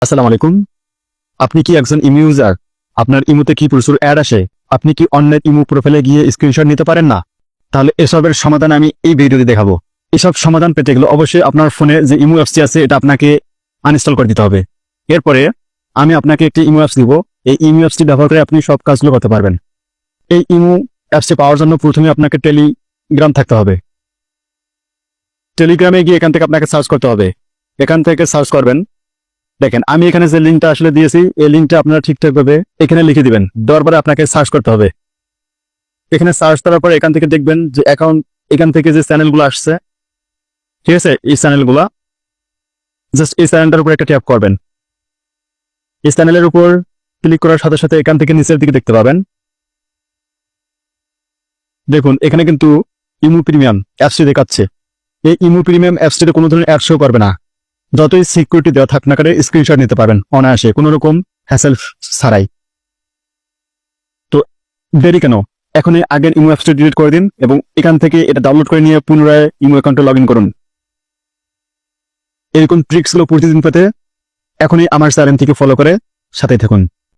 আসসালামু আলাইকুম। আপনি কি একজন ইমো ইউজার? আপনার ইমোতে কি প্রচুর অ্যাড আসে? আপনি কি অন্যের ইমো প্রোফাইলে গিয়ে স্ক্রিনশট নিতে পারেন না? তাহলে এসবের সমাধান আমি এই ভিডিওতে দেখাবো। এসব সমাধান পেতে গেলে অবশ্যই আপনার ফোনে যে ইমো অ্যাপসটি আছে এটা আপনাকে আনইনস্টল করে দিতে হবে। এরপরে আমি আপনাকে একটি ইমো অ্যাপস দিব। এই ইমো অ্যাপসটি ব্যবহার করে আপনি সব কাজগুলো করতে পারবেন। এই ইমো অ্যাপসটি পাওয়ার জন্য প্রথমে আপনাকে টেলিগ্রাম থাকতে হবে। টেলিগ্রামে গিয়ে এখান থেকে আপনাকে সার্চ করতে হবে। এখান থেকে সার্চ করবেন। দেখেন আমি এখানে যে লিঙ্কটা আসলে দিয়েছি এই লিঙ্কটা আপনারা ঠিকঠাকভাবে এখানে লিখে দিবেন। দেওয়ার পরে আপনাকে সার্চ করতে হবে। এখানে সার্চ করার পরে এখান থেকে দেখবেন যে অ্যাকাউন্ট, এখান থেকে যে চ্যানেলগুলো আসছে, ঠিক আছে, এই চ্যানেলগুলা জাস্ট এই চ্যানেলটার উপর একটা ট্যাপ করবেন। এই চ্যানেলের উপর ক্লিক করার সাথে সাথে এখান থেকে নিচের দিকে দেখতে পাবেন, দেখুন এখানে কিন্তু ইমো প্রিমিয়াম অ্যাপসটি দেখাচ্ছে। এই ইমো প্রিমিয়াম অ্যাপসটিতে কোনো ধরনের অ্যাড শো করবে না। যতই সিকিউরিটি দেওয়া থাক না কেন স্ক্রিনশট নিতে পারবেন অনায়াসে, কোনো রকম হ্যাসেল ছাড়াই। তো দেরি কেন, এখনই আগের ইমো অ্যাপসটি ডিলিট করে দিন এবং এখান থেকে এটা ডাউনলোড করে নিয়ে পুনরায় ইমো অ্যাকাউন্টে লগ ইন করুন। এরকম ট্রিক্সগুলো প্রতিদিন পেতে এখনই আমার চ্যানেল থেকে ফলো করে সাথেই থাকুন।